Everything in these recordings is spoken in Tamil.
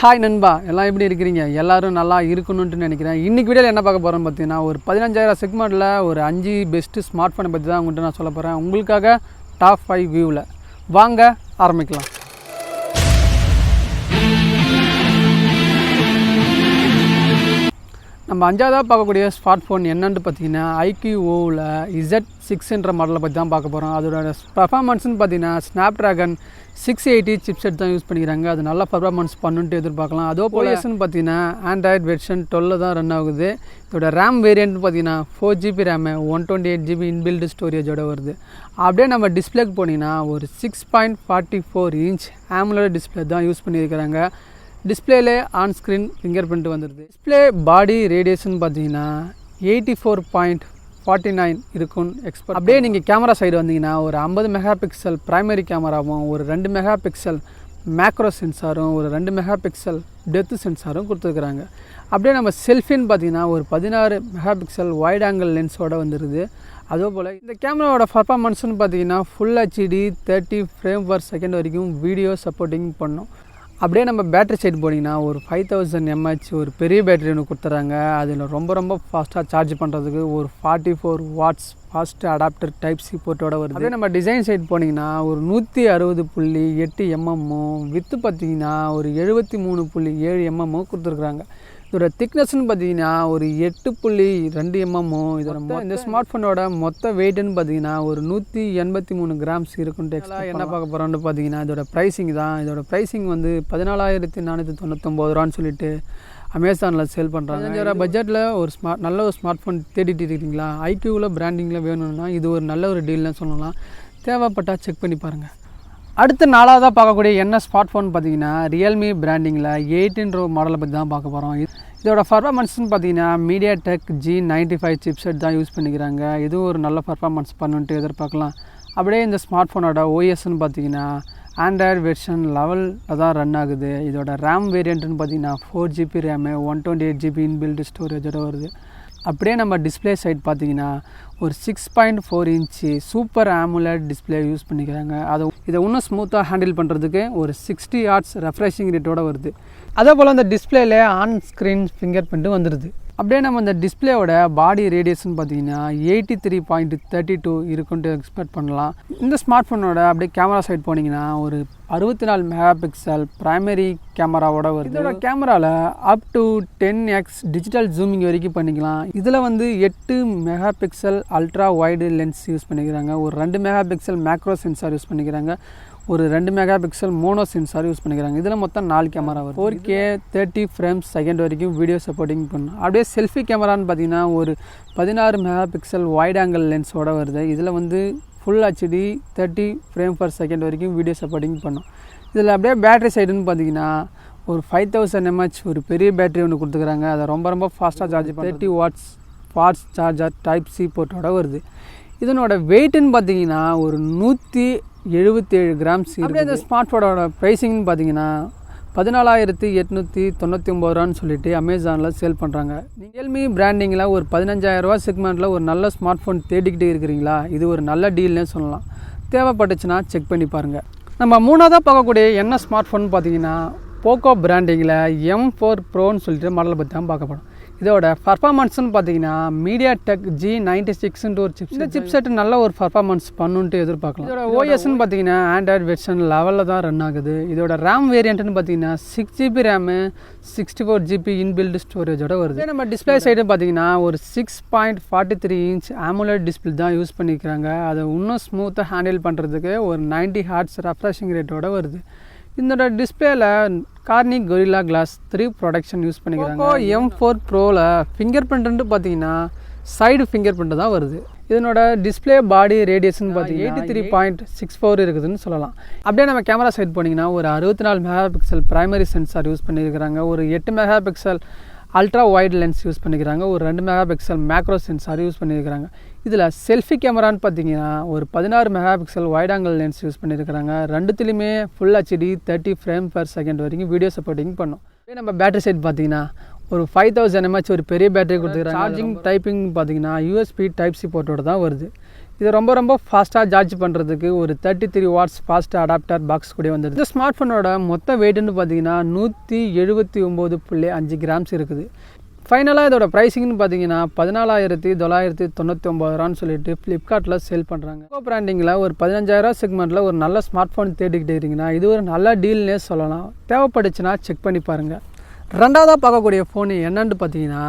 ஹாய் நண்பா, எல்லாம் எப்படி இருக்கிறீங்க? எல்லோரும் நல்லா இருக்கணும்னு நினைக்கிறேன். இன்றைக்கி வீடியோவில் என்ன பார்க்க போகிறோன்னு பார்த்தீங்கன்னா, ஒரு 15,000 செக்மெண்ட்டில் ஒரு 5 பெஸ்ட்டு ஸ்மார்ட் ஃபோனை பற்றி தான் உங்கள்கிட்ட நான் சொல்ல போகிறேன். உங்களுக்காக டாப் 5 வியூவில் வாங்க ஆரம்பிக்கலாம். நம்ம 5ஆவதாக பார்க்கக்கூடிய ஸ்மார்ட் ஃபோன் என்னென்னு பார்த்தீங்கன்னா, IQOவில் Z6 மாடலை பற்றி தான் பார்க்க போகிறோம். அதோட பர்ஃபார்மன்ஸ்னு பார்த்தீங்கன்னா ஸ்னாப்ட்ராகன் 680 சிப்செட் தான் யூஸ் பண்ணிக்கிறாங்க. அது நல்லா பர்ஃபார்மன்ஸ் பண்ணுன்ட்டு எதிர்பார்க்கலாம். அதோ போல் பார்த்தீங்கன்னா ஆண்ட்ராய்டு வெர்ஷன் 12 தான் ரன் ஆகுது. இதோட ரேம் வேரியன்ட் பார்த்தீங்கன்னா 4GB ரேமு 128GB இன்பில்டு ஸ்டோரேஜோடு வருது. அப்படியே நம்ம டிஸ்பிளேக்கு போனீங்கன்னா ஒரு 6.44 இன்ச் AMOLED டிஸ்பிளே தான் யூஸ் பண்ணியிருக்கிறாங்க. டிஸ்பிளேலே ஆன் ஸ்க்ரீன் ஃபிங்கர் பிரிண்ட் வந்துடுது. டிஸ்பிளே பாடி ரேடியேஷன் பார்த்தீங்கன்னா 84.49 இருக்குன்னு எக்ஸ்பெக்ட். அப்படியே நீங்கள் கேமரா சைடு வந்தீங்கன்னா ஒரு 50 மெகா பிக்சல் ப்ரைமரி கேமராவும், ஒரு 2 மெகா பிக்சல் மேக்ரோ சென்சாரும், ஒரு 2 மெகா பிக்சல் டெப்த் சென்சாரும் கொடுத்துருக்குறாங்க. அப்படியே நம்ம செல்ஃபின்னு பார்த்தீங்கன்னா ஒரு 16 மெகா பிக்சல் வைட் ஆங்கிள் லென்ஸோடு வந்துடுது. அதே போல் இந்த கேமராவோட பர்ஃபார்மன்ஸ்னு பார்த்தீங்கன்னா full HD 30 frame per second வரைக்கும் வீடியோ சப்போர்ட்டிங் பண்ணும். அப்படியே நம்ம பேட்டரி சைடு போனீங்கன்னா ஒரு 5000 mAh ஒரு பெரிய பேட்டரி ஒன்று கொடுத்துட்றாங்க. அதில் ரொம்ப ஃபாஸ்ட்டாக சார்ஜ் பண்ணுறதுக்கு ஒரு 44 watts fast adapter type C போர்ட்டோட வருது. அதே நம்ம டிசைன் சைடு போனீங்கன்னா ஒரு 160.8 mm வித்து பார்த்தீங்கன்னா ஒரு 73.7 mm கொடுத்துருக்குறாங்க. இதோட திக்னஸ்ன்னு பார்த்தீங்கன்னா ஒரு 8.2 mm. இதோட இந்த ஸ்மார்ட் ஃபோனோட மொத்த வெயிட்னு பார்த்தீங்கன்னா ஒரு 183 கிராம்ஸ் இருக்குன்ட்டு என்ன பார்க்க போகிறோன்னு பார்த்தீங்கன்னா இதோட ப்ரைஸிங் தான். இதோட ப்ரைஸிங் வந்து 14,499 ரூபான்னு சொல்லிட்டு அமேசானில் சேல் பண்ணுறாங்க. 5,000 பட்ஜெட்டில் ஒரு நல்ல ஒரு ஸ்மார்ட் ஃபோன் தேடிட்டு இருக்கீங்களா? IQவில் பிராண்டிங்கில் வேணும்னா இது ஒரு நல்ல ஒரு டீல்னு சொல்லலாம். தேவைப்பட்டால் செக் பண்ணி பாருங்கள். அடுத்து 4ஆவதாக பார்க்கக்கூடிய என்ன ஸ்மார்ட் ஃபோன் பார்த்தீங்கன்னா ரியல்மி பிராண்டிங்கில் 18 மாடலை பற்றி தான் பார்க்க போகிறோம். இதோட பர்ஃபார்மன்ஸ்னு பார்த்தீங்கன்னா MediaTek G95 சிப்செட் தான் யூஸ் பண்ணிக்கிறாங்க. இதுவும் ஒரு நல்ல பர்ஃபார்மன்ஸ் பண்ணுன்ட்டு எதிர்பார்க்கலாம். அப்படியே இந்த ஸ்மார்ட் ஃபோனோட OSன்னு பார்த்தீங்கன்னா ஆண்ட்ராய்டு வெர்ஷன் 11 தான் ரன் ஆகுது. இதோட ரேம் வேரியண்ட்டுன்னு பார்த்தீங்கன்னா 4GB ரேமு 128GB இன்பில்டு ஸ்டோரேஜோடு வருது. அப்படியே நம்ம டிஸ்பிளே சைட் பார்த்தீங்கன்னா ஒரு 6.4 inch super AMOLED display use பண்ணிக்கிறாங்க. இதை இன்னும் ஸ்மூத்தாக ஹேண்டில் பண்ணுறதுக்கு ஒரு 60 Hz ரெஃப்ரெஷிங் ரேட்டோடு வருது. அதே போல் அந்த டிஸ்பிளேல ஆன் ஸ்க்ரீன் ஃபிங்கர் பிரிண்ட் வந்துடுது. அப்படியே நம்ம இந்த டிஸ்பிளேயோட பாடி ரேடியேஷன் பார்த்தீங்கன்னா 83.32 இருக்குன்ட்டு எக்ஸ்பெக்ட் பண்ணலாம். இந்த ஸ்மார்ட் ஃபோனோட அப்படியே கேமரா சைட் போனீங்கன்னா ஒரு 64 மெகா பிக்சல் ப்ரைமரி கேமராவோட வருது. இதோட கேமராவில் up to 10x digital zooming வரைக்கும் பண்ணிக்கலாம். இதில் வந்து 8 mega pixel ultra wide lens use பண்ணிக்கிறாங்க. ஒரு 2 mega pixel macro sensor use பண்ணிக்கிறாங்க. ஒரு 2 mega pixel mono sensor use பண்ணிக்கிறாங்க. இதில் மொத்தம் 4 கேமரா வருது. 4K 30 ஃப்ரேம்ஸ் செகண்ட் வரைக்கும் வீடியோ சப்போர்ட்டிங் பண்ணும். அப்படியே செல்ஃபி கேமரான்னு பார்த்தீங்கன்னா ஒரு 16 மெகா பிக்சல் வைட் ஆங்கிள் லென்ஸோடு வருது. இதில் வந்து full HD 30 frame per second வரைக்கும் வீடியோ சப்போர்ட்டிங் பண்ணும். இதில் அப்படியே பேட்டரி சைடுன்னு பார்த்தீங்கன்னா ஒரு 5000 mAh ஒரு பெரிய பேட்டரி ஒன்று கொடுத்துக்கிறாங்க. அதை ரொம்ப ஃபாஸ்ட்டாக charge 30 watts fast charger type C போர்ட்டோட வருது. இதனோட வெயிட்டுன்னு பார்த்தீங்கன்னா ஒரு 177 கிராம்ஸ். அப்படியே இந்த ஸ்மார்ட் ஃபோனோட ப்ரைஸிங்னு பார்த்தீங்கன்னா 14,899 ரூபான்னு சொல்லிட்டு அமேசானில் சேல் பண்ணுறாங்க. ரியல்மி பிராண்டிங்கில் ஒரு 15,000 ரூபா செக்மெண்ட்டில் ஒரு நல்ல ஸ்மார்ட் ஃபோன் தேடிக்கிட்டே இருக்கிறீங்களா? இது ஒரு நல்ல டீல்னே சொல்லலாம். தேவைப்பட்டுச்சுன்னா செக் பண்ணி பாருங்கள். நம்ம 3ஆவதாக பார்க்கக்கூடிய என்ன ஸ்மார்ட் ஃபோன் பார்த்தீங்கன்னா போக்கோ பிராண்டிங்கில் M4 ப்ரோன்னு சொல்லிட்டு மாடலை பற்றி தான் பார்க்கப்படும். இதோட பர்ஃபார்மன்ஸ்னு பார்த்தீங்கன்னா MediaTek G96 ஒரு சிப்செட் நல்ல ஒரு பர்ஃபார்மன்ஸ் பண்ணுன்ட்டு எதிர்பார்க்கலாம். இதோட OSன்னு பார்த்தீங்கன்னா ஆண்ட்ராய்டு வெர்ஷன் 11 தான் ரன் ஆகுது. இதோட ரேம் வேரியண்ட்னு பார்த்தீங்கன்னா 6GB ரேமு 64GB இன்பில்டு ஸ்டோரேஜோட வருது. நம்ம டிஸ்பிளே சைடு பார்த்தீங்கன்னா ஒரு 6.43 இன்ச் AMOLED டிஸ்பிளே தான் யூஸ் பண்ணிக்கிறாங்க. அதை இன்னும் ஸ்மூத்தாக ஹேண்டில் பண்ணுறதுக்கு ஒரு 90 Hz ரெஃப்ரெஷிங் ரேட்டோட வருது. இதோட டிஸ்பிளேல Corning Gorilla glass 3 protection use பண்ணிக்கிறாங்க. M4 ப்ரோவில் ஃபிங்கர் பிரிண்ட்டு பார்த்தீங்கன்னா சைடு ஃபிங்கர் பிரிண்ட் தான் வருது. இதனோட டிஸ்பிளே பாடி ரேடியேஷன் பார்த்தீங்கன்னா 83.64 இருக்குதுன்னு சொல்லலாம். அப்படியே நம்ம கேமரா சைட் போனீங்கன்னா ஒரு 64 mega pixel primary sensor use பண்ணியிருக்கிறாங்க. ஒரு 8 mega pixel ultra wide lens use பண்ணிக்கிறாங்க. ஒரு 2 mega pixel macro sensor use பண்ணியிருக்கிறாங்க. இதில் செல்ஃபி கேமரான்னு பார்த்தீங்கன்னா ஒரு 16 mega pixel wide angle lens use பண்ணியிருக்கிறாங்க. ரெண்டுத்துலேயுமே full HD 30 frame per second வரைக்கும் வீடியோ சப்போர்ட்டிங் பண்ணும். நம்ம பேட்டரி சைட் பார்த்தீங்கன்னா ஒரு 5000 mAh ஒரு பெரிய பேட்டரி கொடுத்துருக்காங்க. சார்ஜிங் டைப்பிங் பார்த்தீங்கன்னா USB டைப் சி போர்ட்டோட தான் வருது. இது ரொம்ப ஃபாஸ்ட்டாக சார்ஜ் பண்ணுறதுக்கு ஒரு 33 வாட்ஸ் ஃபாஸ்ட் அடாப்டர் பாக்ஸ் கூட வந்துடுது. இந்த ஸ்மார்ட் ஃபோனோட மொத்த வெயிட்னு பார்த்தீங்கன்னா 179.5 கிராம்ஸ் இருக்குது. ஃபைனலாக இதோட ப்ரைஸிங்னு பார்த்தீங்கன்னா 14,999 சொல்லிட்டு ஃப்ளிப்கார்ட்டில் சேல் பண்ணுறாங்க. இப்போ பிராண்டிங்கில் ஒரு 15,000 செக்மெண்ட்டில் ஒரு நல்ல ஸ்மார்ட் ஃபோன் தேடிக்கிட்டு இருக்கீங்கன்னா இது ஒரு நல்ல டீல்னே சொல்லலாம். தேவைப்பட்டுச்சுன்னா செக் பண்ணி பாருங்கள். ரெண்டாவதாக பார்க்கக்கூடிய ஃபோன் என்னன்னு பார்த்தீங்கன்னா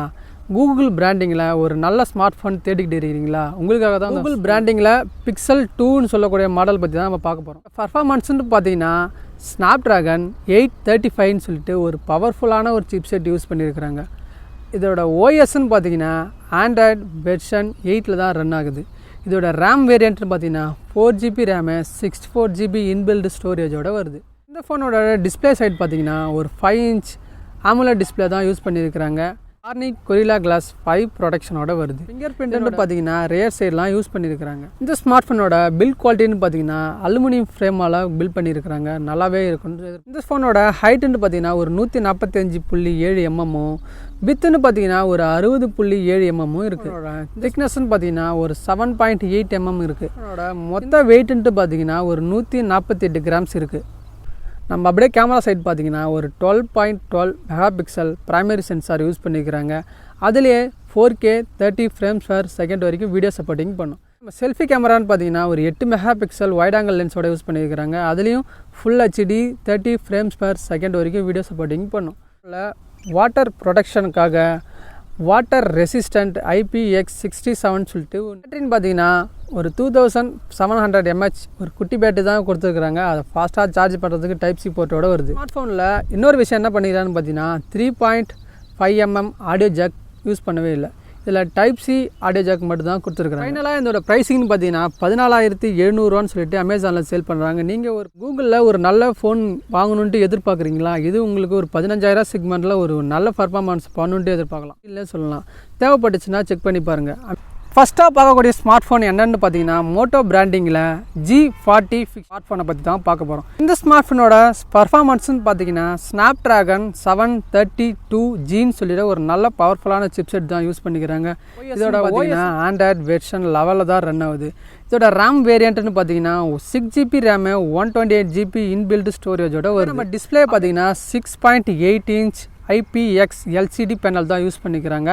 கூகுள் பிராண்டிங்கில் ஒரு நல்ல ஸ்மார்ட் ஃபோன் தேடிக்கிட்டு இருக்கிறீங்களா, உங்களுக்காக தான் கூகுள் பிராண்டிங்கில் பிக்சல் 2ன்னு சொல்லக்கூடிய மாடல் பற்றி தான் நம்ம பார்க்க போகிறோம். பர்ஃபார்மன்ஸ்ன்னு பார்த்தீங்கன்னா ஸ்னாப்ட்ராகன் 835ன்னு சொல்லிட்டு ஒரு பவர்ஃபுல்லான ஒரு சிப்செட் யூஸ் பண்ணியிருக்கிறாங்க. இதோட ஓஎஸ்ன்னு பார்த்தீங்கன்னா ஆண்ட்ராய்டு வெர்ஷன் 8 தான் ரன் ஆகுது. இதோட ரேம் வேரியண்ட்னு பார்த்தீங்கன்னா 4GB ரேமு 64GB இன்பில்டு ஸ்டோரேஜோடு வருது. இந்த ஃபோனோட டிஸ்பிளே சைட் பார்த்தீங்கன்னா ஒரு 5 இன்ச் AMOLED டிஸ்பிளே தான் யூஸ் பண்ணியிருக்கிறாங்க. கார்னிக் கொரில்லா கிளாஸ் 5 ப்ரொடக்ஷனோட வருது. ஃபிங்கர் பிரிண்ட் பார்த்தீங்கன்னா ரேர் சைட்லாம் யூஸ் பண்ணியிருக்கிறாங்க. இந்த ஸ்மார்ட் ஃபோனோட பில்ட் குவாலிட்டின்னு பார்த்தீங்கன்னா அலுமினியம் ஃப்ரேமால் பில்ட் பண்ணியிருக்கிறாங்க, நல்லாவே இருக்கும். இந்த ஃபோனோட ஹைட்டுன்னு பார்த்தீங்கன்னா ஒரு 145.7 mm, வித்துன்னு பார்த்தீங்கன்னா ஒரு 60.7 mm இருக்குது. திக்னஸ்ன்னு பார்த்தீங்கன்னா ஒரு 7.8 mm இருக்குது. அதோட மொத்த வெயிட்டுன்ட்டு பார்த்தீங்கன்னா ஒரு 148 கிராம்ஸ் இருக்குது. நம்ம அப்படியே கேமரா சைட் பார்த்தீங்கன்னா ஒரு 12.12 மெகாபிக்சல் ப்ரைமரி சென்சார் யூஸ் பண்ணிக்கிறாங்க. அதுலேயே 4K 30 frames per second வரைக்கும் வீடியோ சப்போர்ட்டிங் பண்ணும். நம்ம செல்ஃபி கேமரான்னு பார்த்தீங்கன்னா ஒரு 8 மெகாபிக்சல் வைட் ஆங்கிள் லென்ஸோட யூஸ் பண்ணியிருக்கிறாங்க. அதுலேயும் full HD 30 frames per second வரைக்கும் வீடியோ சப்போர்ட்டிங் பண்ணும். வாட்டர் ப்ரொடக்ஷனுக்காக வாட்டர் ரெசிஸ்டன்ட் IPX67 சொல்லிட்டு பேட்டரின்னு பார்த்தீங்கன்னா ஒரு 2700 mAh ஒரு குட்டி பேட்டரி தான் கொடுத்துருக்குறாங்க. அதை ஃபாஸ்ட்டாக சார்ஜ் பண்ணுறதுக்கு டைப் சி போர்ட்டோட வருது. ஸ்மார்ட் ஃபோனில் இன்னொரு விஷயம் என்ன பண்ணிக்கிறான்னு பார்த்தீங்கன்னா 3.5 mm ஆடியோ ஜாக் யூஸ் பண்ணவே இல்லை. இதில் டைப் சி ஆடியோ ஜாக் மட்டும் தான் கொடுத்துருக்குறாங்க. ஃபைனலாக இதோட ப்ரைஸிங்னு பார்த்தீங்கன்னா 14,700 சொல்லிட்டு அமேசானில் சேல் பண்ணுறாங்க. நீங்கள் ஒரு கூகுளில் ஒரு நல்ல ஃபோன் வாங்கணுன்ட்டு எதிர்பார்க்குறீங்களா, இது உங்களுக்கு ஒரு 15,000 செக்மெண்ட்டில் ஒரு நல்ல பர்ஃபார்மன்ஸ் பண்ணணுன்ட்டு எதிர்பார்க்கலாம், இல்லை சொல்லலாம். தேவைப்பட்டுச்சுன்னா செக் பண்ணி பாருங்கள். ஃபஸ்ட்டாக பார்க்கக்கூடிய ஸ்மார்ட் ஃபோன் என்னென்னு பார்த்தீங்கன்னா மோட்டோ பிராண்டிங்கில் G40 ஸ்மார்ட் ஃபோனை பற்றி தான் பார்க்க போகிறோம். இந்த ஸ்மார்ட் ஃபோனோட பர்ஃபார்மன்ஸ்னு பார்த்தீங்கன்னா ஸ்னாப்ட்ராகன் 732Gன்னு சொல்லிட்டு ஒரு நல்ல பவர்ஃபுல்லான சிப்செட் தான் யூஸ் பண்ணிக்கிறாங்க. இதோட பார்த்தீங்கன்னா ஆண்ட்ராய்டு வெர்ஷன் 11 தான் ரன் ஆகுது. இதோட ரேம் வேரியண்ட்னு பார்த்தீங்கன்னா 6GB ரேமு 128GB இன்பில்டு ஸ்டோரேஜோட வருது. நம்ம டிஸ்பிளே பார்த்தீங்கன்னா 6.8 இன்ச் IPX LCD பேனல் தான் யூஸ் பண்ணிக்கிறாங்க.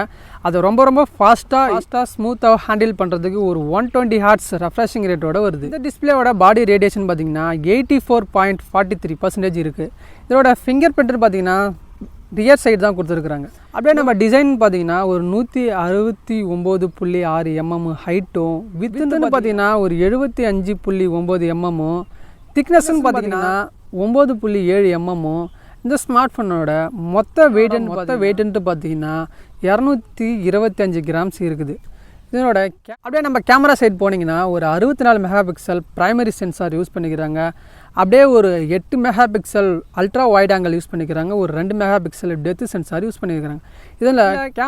அது ரொம்ப ஃபாஸ்ட்டாக ஸ்மூத்தாக ஹேண்டில் பண்ணுறதுக்கு ஒரு 120 Hz ரெஃப்ரெஷிங் ரேட்டோட வருது. இந்த டிஸ்பிளேவோட பாடி ரேடியேஷன் பார்த்தீங்கன்னா 84.43% இருக்குது. இதோட ஃபிங்கர் பிரிண்ட் பார்த்தீங்கன்னா ரியர் சைடு தான் கொடுத்துருக்குறாங்க. அப்படியே நம்ம டிசைன் பார்த்தீங்கன்னா ஒரு 169.6 mm ஹைட்டும், வித்துன்னு பார்த்தீங்கன்னா ஒரு 75.9 mm, திக்னஸ்ன்னு பார்த்தீங்கன்னா 9.7 mm. இந்த ஸ்மார்ட் ஃபோனோட மொத்த வெயிட்டுன்ட்டு பார்த்தீங்கன்னா 225 கிராம்ஸ் இருக்குது. இதனோட அப்படியே நம்ம கேமரா சைட் போனீங்கன்னா ஒரு 64 மெகாபிக்சல் ப்ரைமரி சென்சார் யூஸ் பண்ணிக்கிறாங்க. அப்படியே ஒரு 8 megapixel ultra wide angle use பண்ணிக்கிறாங்க. ஒரு 2 மெகாபிக்சல் டெப்த் சென்சார் யூஸ் பண்ணிக்கிறாங்க. இதில்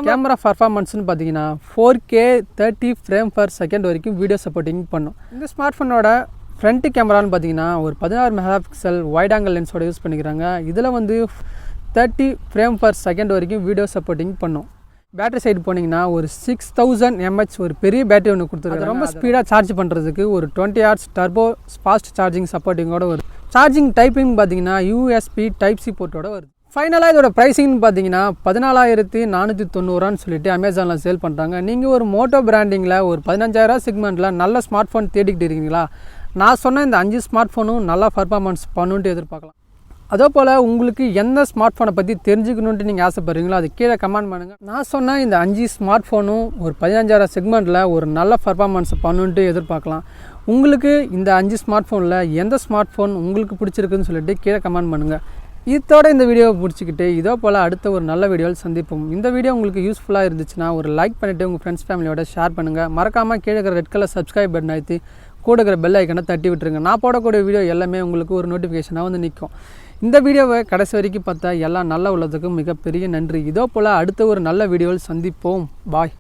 கேமரா பர்ஃபார்மன்ஸ்னு பார்த்தீங்கன்னா 4K 30 frames per second வரைக்கும் வீடியோ சப்போர்ட்டிங் பண்ணும். இந்த ஸ்மார்ட் ஃபோனோட ஃப்ரண்ட் கேமரான்னு பார்த்தீங்கன்னா ஒரு 16 மெகாபிக்சல் வைட் ஆங்கிள் லென்ஸோட யூஸ் பண்ணிக்கிறாங்க. இதில் வந்து 30 frames per second வரைக்கும் வீடியோ சப்போர்ட்டிங் பண்ணும். பேட்டரி சைடு போனீங்கன்னா ஒரு 6000 mAh ஒரு பெரிய பேட்டரி ஒன்று கொடுத்துருக்காங்க. ரொம்ப ஸ்பீடாக சார்ஜ் பண்ணுறதுக்கு ஒரு 20 Hz டர்போ ஃபாஸ்ட் சார்ஜிங் சப்போர்ட்டிங்கோட வருது. சார்ஜிங் டைப்பிங் பார்த்தீங்கன்னா USB டைப் சி போர்ட்டோட வருது. ஃபைனலாக இதோட ப்ரைஸிங்னு பார்த்தீங்கன்னா 14,490 சொல்லிட்டு அமேசானில் சேல் பண்ணுறாங்க. நீங்கள் ஒரு மோட்டோ பிராண்டிங்கில் ஒரு 15,000 செக்மெண்ட்டில் நல்ல ஸ்மார்ட் ஃபோன் தேடிக்கிட்டு இருக்கீங்களா, நான் சொன்ன இந்த 5 ஸ்மார்ட் ஃபோனும் நல்லா பர்ஃபார்மன்ஸ் பண்ணுன்ட்டு எதிர்பார்க்கலாம். அதே போல் உங்களுக்கு எந்த ஸ்மார்ட் ஃபோனை பற்றி தெரிஞ்சுக்கணுன்ட்டு நீங்கள் ஆசைப்படுறீங்களோ அது கீழே கமெண்ட் பண்ணுங்கள். நான் சொன்ன இந்த 5 ஸ்மார்ட் ஃபோனும் ஒரு 15,000 செக்மெண்ட்டில் ஒரு நல்ல பர்ஃபார்மன்ஸ் பண்ணுன்ட்டு எதிர்பார்க்கலாம். உங்களுக்கு இந்த 5 ஸ்மார்ட் ஃபோனில் எந்த ஸ்மார்ட் ஃபோன் உங்களுக்கு பிடிச்சிருக்குன்னு சொல்லிட்டு கீழே கமெண்ட் பண்ணுங்கள். இதோட இந்த வீடியோவை பிடிச்சிக்கிட்டு இதோ போல் அடுத்த ஒரு நல்ல வீடியோவில் சந்திப்போம். இந்த வீடியோ உங்களுக்கு யூஸ்ஃபுல்லாக இருந்துச்சுன்னா ஒரு லைக் பண்ணிவிட்டு உங்கள் ஃப்ரெண்ட்ஸ் ஃபேமிலியோட ஷேர் பண்ணுங்கள். மறக்காமல் கீழே இருக்கிற ரெட் கலர் சப்ஸ்கிரைப் பட்டன் அழுத்தி கூட இருக்கிற பெல் ஐக்கனை தட்டி விட்டுருங்க. நான் போடக்கூடிய வீடியோ எல்லாமே உங்களுக்கு ஒரு நோட்டிஃபிகேஷனாக வந்து நிற்கும். இந்த வீடியோவை கடைசி வரைக்கும் பார்த்தா எல்லாம் நல்லா உள்ளதுக்கும் மிகப்பெரிய நன்றி. இதோ போல் அடுத்த ஒரு நல்ல வீடியோவில் சந்திப்போம். பாய்.